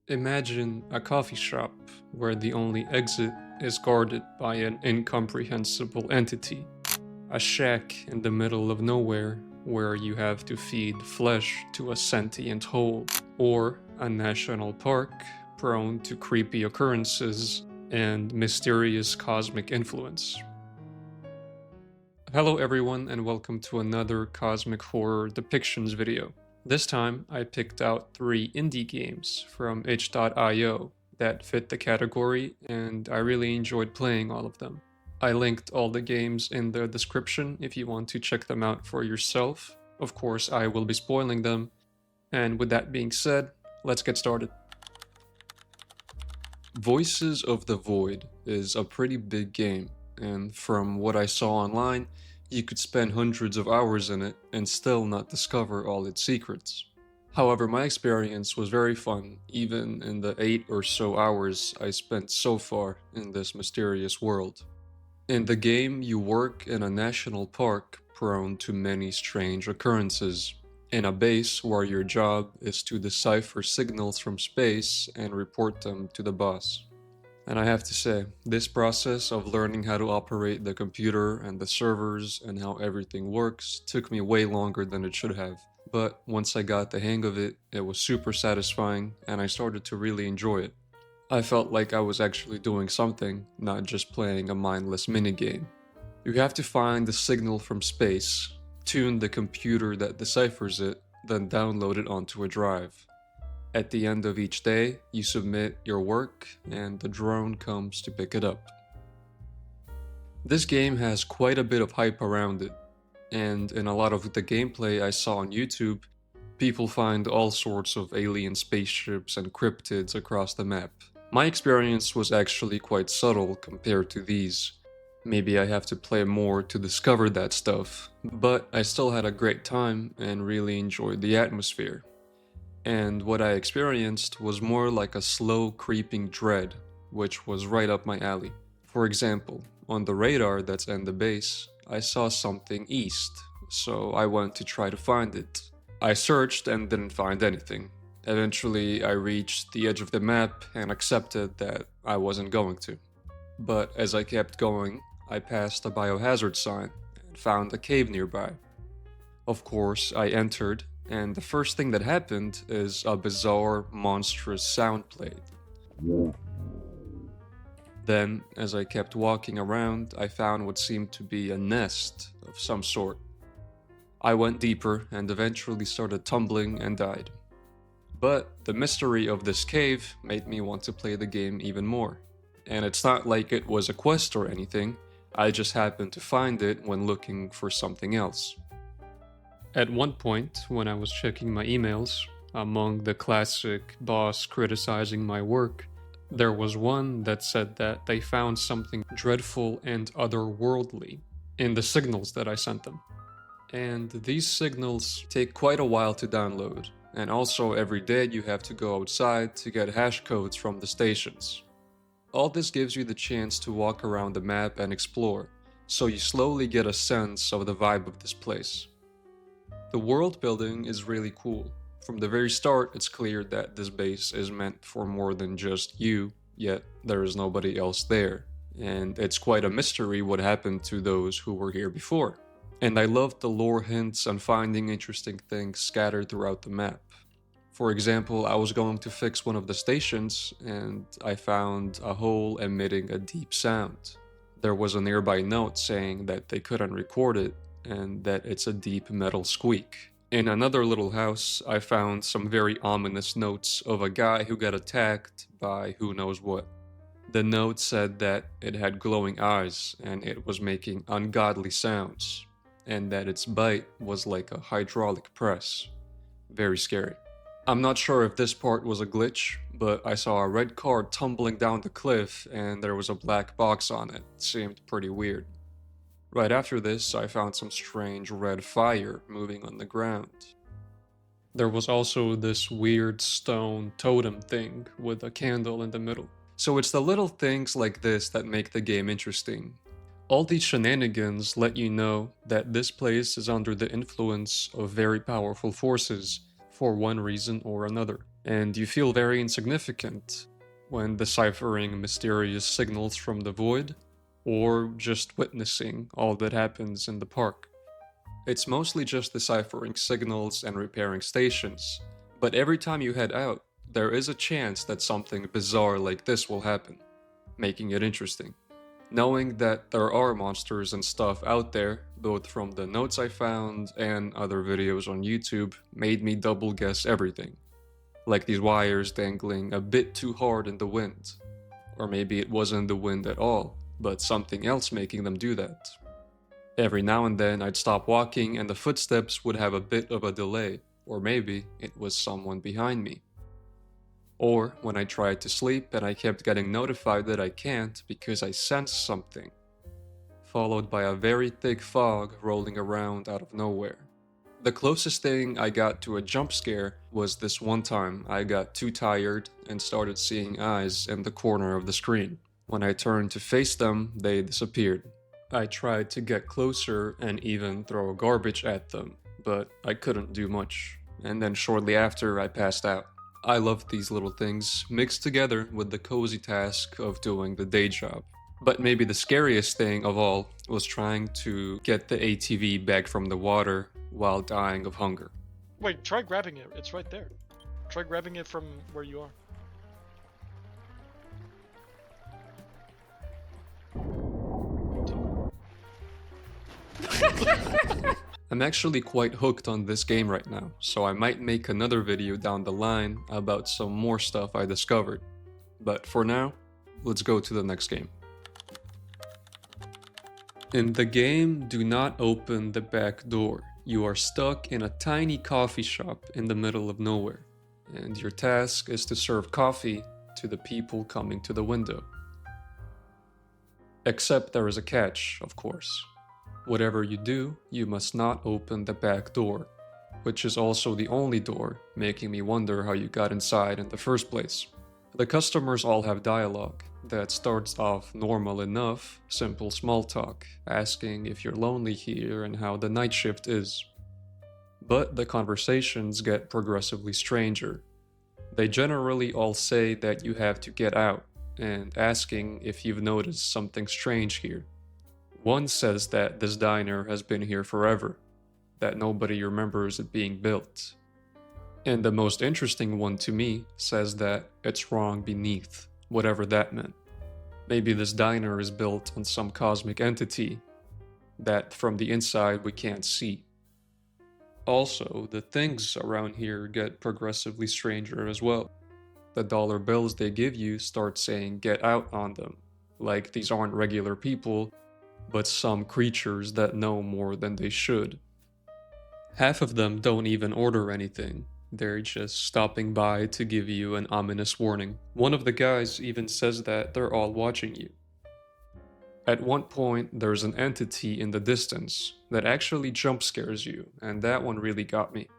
Imagine a coffee shop where the only exit is guarded by an incomprehensible entity. A shack in the middle of nowhere where you have to feed flesh to a sentient hole. Or a national park prone to creepy occurrences and mysterious cosmic influence. Hello everyone and welcome to another cosmic horror depictions video. This time I picked out 3 indie games from itch.io that fit the category and I really enjoyed playing all of them. I linked all the games in the description if you want to check them out for yourself. Of course I will be spoiling them, and with that being said, let's get started. Voices of the Void is a pretty big game, and from what I saw online, you could spend hundreds of hours in it and still not discover all its secrets. However, my experience was very fun, even in the 8 or so hours I spent so far in this mysterious world. In the game, you work in a national park prone to many strange occurrences, in a base where your job is to decipher signals from space and report them to the boss. And I have to say, this process of learning how to operate the computer and the servers and how everything works took me way longer than it should have. But once I got the hang of it, it was super satisfying and I started to really enjoy it. I felt like I was actually doing something, not just playing a mindless minigame. You have to find the signal from space, tune the computer that deciphers it, then download it onto a drive. At the end of each day, you submit your work and the drone comes to pick it up. This game has quite a bit of hype around it, and in a lot of the gameplay I saw on YouTube, people find all sorts of alien spaceships and cryptids across the map. My experience was actually quite subtle compared to these. Maybe I have to play more to discover that stuff, but I still had a great time and really enjoyed the atmosphere. And what I experienced was more like a slow creeping dread, which was right up my alley. For example, on the radar that's in the base, I saw something east, so I went to try to find it. I searched and didn't find anything. Eventually, I reached the edge of the map and accepted that I wasn't going to. But as I kept going, I passed a biohazard sign and found a cave nearby. Of course, I entered, and the first thing that happened is a bizarre, monstrous sound played. Then, as I kept walking around, I found what seemed to be a nest of some sort. I went deeper and eventually started tumbling and died. But the mystery of this cave made me want to play the game even more. And it's not like it was a quest or anything, I just happened to find it when looking for something else. At one point, when I was checking my emails, among the classic boss criticizing my work, there was one that said that they found something dreadful and otherworldly in the signals that I sent them. And these signals take quite a while to download, and also every day you have to go outside to get hash codes from the stations. All this gives you the chance to walk around the map and explore, so you slowly get a sense of the vibe of this place. The world building is really cool. From the very start, it's clear that this base is meant for more than just you, yet there is nobody else there. And it's quite a mystery what happened to those who were here before. And I loved the lore hints and finding interesting things scattered throughout the map. For example, I was going to fix one of the stations, and I found a hole emitting a deep sound. There was a nearby note saying that they couldn't record it, and that it's a deep metal squeak. In another little house, I found some very ominous notes of a guy who got attacked by who knows what. The note said that it had glowing eyes, and it was making ungodly sounds, and that its bite was like a hydraulic press. Very scary. I'm not sure if this part was a glitch, but I saw a red car tumbling down the cliff and there was a black box on it. It seemed pretty weird. Right after this, I found some strange red fire moving on the ground. There was also this weird stone totem thing with a candle in the middle. So it's the little things like this that make the game interesting. All these shenanigans let you know that this place is under the influence of very powerful forces for one reason or another. and you feel very insignificant when deciphering mysterious signals from the void, or just witnessing all that happens in the park. It's mostly just deciphering signals and repairing stations, but every time you head out, there is a chance that something bizarre like this will happen, making it interesting. Knowing that there are monsters and stuff out there, both from the notes I found and other videos on YouTube, made me double guess everything. Like these wires dangling a bit too hard in the wind. Or maybe it wasn't the wind at all, but something else making them do that. Every now and then I'd stop walking and the footsteps would have a bit of a delay, or maybe it was someone behind me. Or when I tried to sleep and I kept getting notified that I can't because I sensed something, followed by a very thick fog rolling around out of nowhere. The closest thing I got to a jump scare was this one time I got too tired and started seeing eyes in the corner of the screen. When I turned to face them, they disappeared. I tried to get closer and even throw garbage at them, but I couldn't do much, and then shortly after I passed out. I loved these little things, mixed together with the cozy task of doing the day job. But maybe the scariest thing of all was trying to get the ATV back from the water while dying of hunger. Wait, try grabbing it. It's right there. Try grabbing it from where you are. I'm actually quite hooked on this game right now, so I might make another video down the line about some more stuff I discovered. But for now, let's go to the next game. In the game, do not open the back door. You are stuck in a tiny coffee shop in the middle of nowhere, and your task is to serve coffee to the people coming to the window. Except there is a catch, of course. Whatever you do, you must not open the back door, which is also the only door, making me wonder how you got inside in the first place. The customers all have dialogue that starts off normal enough, simple small talk, asking if you're lonely here and how the night shift is. But the conversations get progressively stranger. They generally all say that you have to get out, and asking if you've noticed something strange here. One says that this diner has been here forever, that nobody remembers it being built. And the most interesting one to me says that it's wrong beneath, whatever that meant. Maybe this diner is built on some cosmic entity that from the inside we can't see. Also, the things around here get progressively stranger as well. The dollar bills they give you start saying "get out" on them, like these aren't regular people, but some creatures that know more than they should. Half of them don't even order anything. They're just stopping by to give you an ominous warning. One of the guys even says that they're all watching you. At one point, there's an entity in the distance that actually jump scares you, and that one really got me.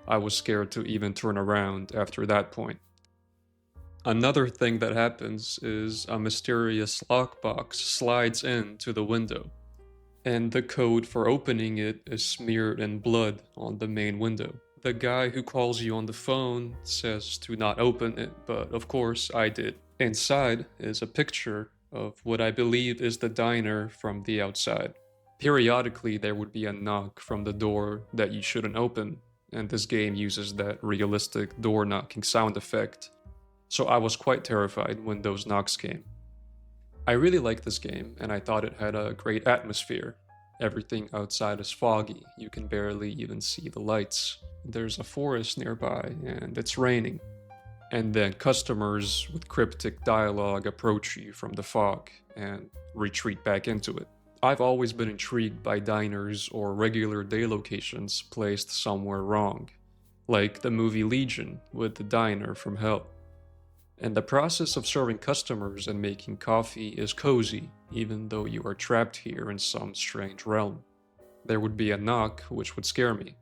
I was scared to even turn around after that point. Another thing that happens is a mysterious lockbox slides into the window, and the code for opening it is smeared in blood on the main window. The guy who calls you on the phone says to not open it, but of course I did. Inside is a picture of what I believe is the diner from the outside. Periodically there would be a knock from the door that you shouldn't open, and this game uses that realistic door knocking sound effect. So I was quite terrified when those knocks came. I really liked this game, and I thought it had a great atmosphere. Everything outside is foggy, you can barely even see the lights. There's a forest nearby, and it's raining. And then customers with cryptic dialogue approach you from the fog and retreat back into it. I've always been intrigued by diners or regular day locations placed somewhere wrong, like the movie Legion with the diner from hell. And the process of serving customers and making coffee is cozy, even though you are trapped here in some strange realm. There would be a knock, which would scare me.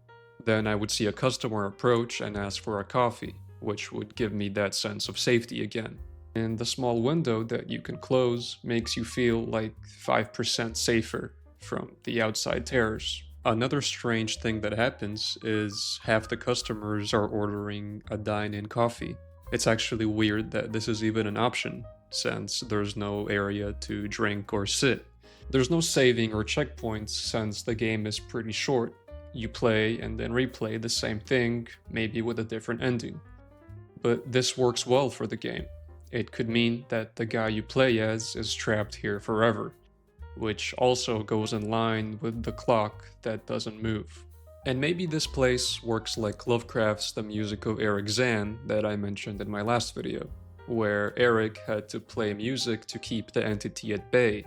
Then I would see a customer approach and ask for a coffee, which would give me that sense of safety again. And the small window that you can close makes you feel like 5% safer from the outside terrors. Another strange thing that happens is half the customers are ordering a dine-in coffee. It's actually weird that this is even an option, since there's no area to drink or sit. There's no saving or checkpoints since the game is pretty short. You play and then replay the same thing, maybe with a different ending. But this works well for the game. It could mean that the guy you play as is trapped here forever, which also goes in line with the clock that doesn't move. And maybe this place works like Lovecraft's The Music of Eric Zan that I mentioned in my last video, where Eric had to play music to keep the entity at bay.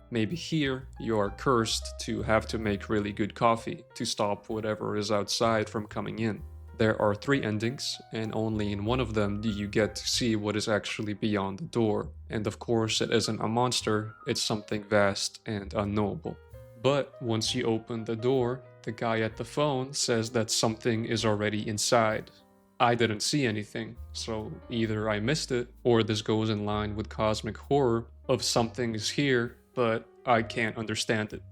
Maybe here you are cursed to have to make really good coffee to stop whatever is outside from coming in. There are 3 endings, and only in one of them do you get to see what is actually beyond the door. And of course, it isn't a monster, it's something vast and unknowable. But once you open the door, the guy at the phone says that something is already inside. I didn't see anything, so either I missed it, or this goes in line with cosmic horror of something is here, but I can't understand it.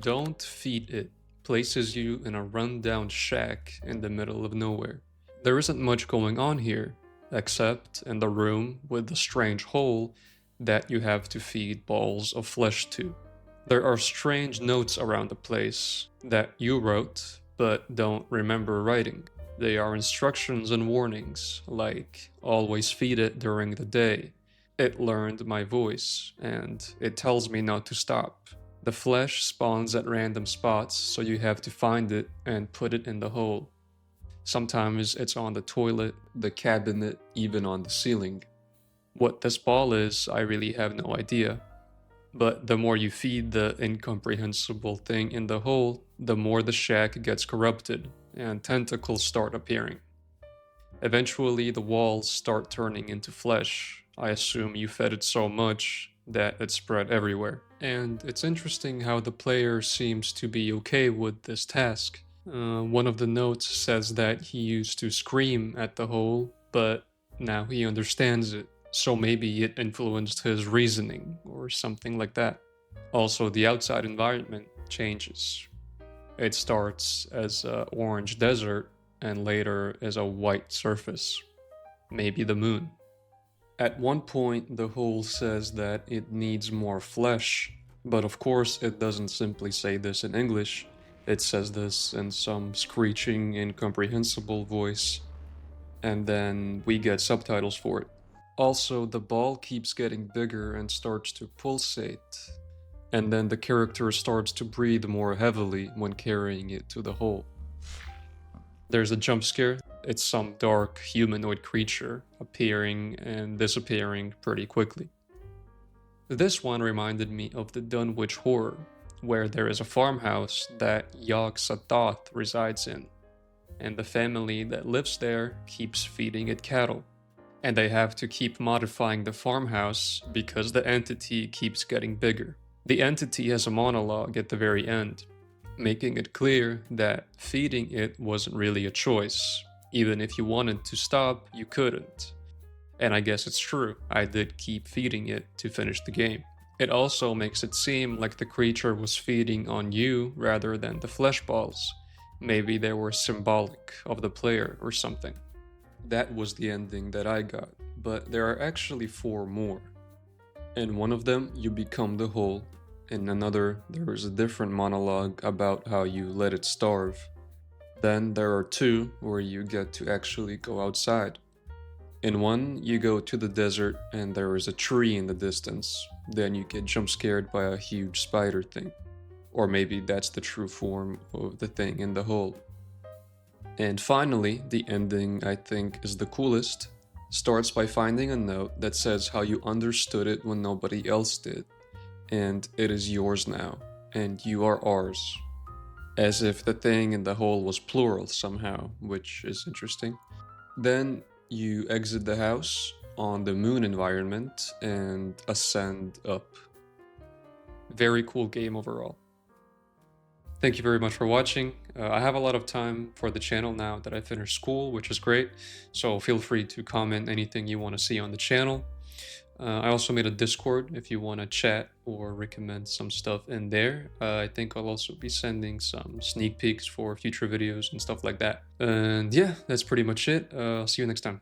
Don't Feed It places you in a rundown shack in the middle of nowhere. There isn't much going on here, except in the room with the strange hole that you have to feed balls of flesh to. There are strange notes around the place that you wrote, but don't remember writing. They are instructions and warnings, like always feed it during the day. It learned my voice, and it tells me not to stop. The flesh spawns at random spots, so you have to find it and put it in the hole. Sometimes it's on the toilet, the cabinet, even on the ceiling. What this ball is, I really have no idea. But the more you feed the incomprehensible thing in the hole, the more the shack gets corrupted, and tentacles start appearing. Eventually, the walls start turning into flesh. I assume you fed it so much that it spread everywhere. And it's interesting how the player seems to be okay with this task. One of the notes says that he used to scream at the hole, but now he understands it. So maybe it influenced his reasoning or something like that. Also, the outside environment changes. It starts as an orange desert and later as a white surface. Maybe the moon. At one point, the hole says that it needs more flesh, but of course it doesn't simply say this in English. It says this in some screeching, incomprehensible voice, and then we get subtitles for it. Also, the ball keeps getting bigger and starts to pulsate, and then the character starts to breathe more heavily when carrying it to the hole. There's a jump scare. It's some dark humanoid creature appearing and disappearing pretty quickly. This one reminded me of the Dunwich Horror, where there is a farmhouse that Yog Sothoth resides in, and the family that lives there keeps feeding it cattle, and they have to keep modifying the farmhouse because the entity keeps getting bigger. The entity has a monologue at the very end, making it clear that feeding it wasn't really a choice. Even if you wanted to stop, you couldn't. And I guess it's true, I did keep feeding it to finish the game. It also makes it seem like the creature was feeding on you rather than the flesh balls. Maybe they were symbolic of the player or something. That was the ending that I got, but there are actually 4 more. In one of them, you become the whole. In another, there is a different monologue about how you let it starve. Then there are 2 where you get to actually go outside. In one, you go to the desert and there is a tree in the distance. Then you get jump scared by a huge spider thing. Or maybe that's the true form of the thing in the hole. And finally, the ending I think is the coolest. Starts by finding a note that says how you understood it when nobody else did. And it is yours now, and you are ours. As if the thing in the hole was plural somehow, which is interesting. Then you exit the house on the moon environment and ascend up. Very cool game overall. Thank you very much for watching. I have a lot of time for the channel now that I finished school, which is great. So feel free to comment anything you want to see on the channel. I also made a Discord if you want to chat or recommend some stuff in there. I think I'll also be sending some sneak peeks for future videos and stuff like that. And yeah, that's pretty much it. I'll see you next time.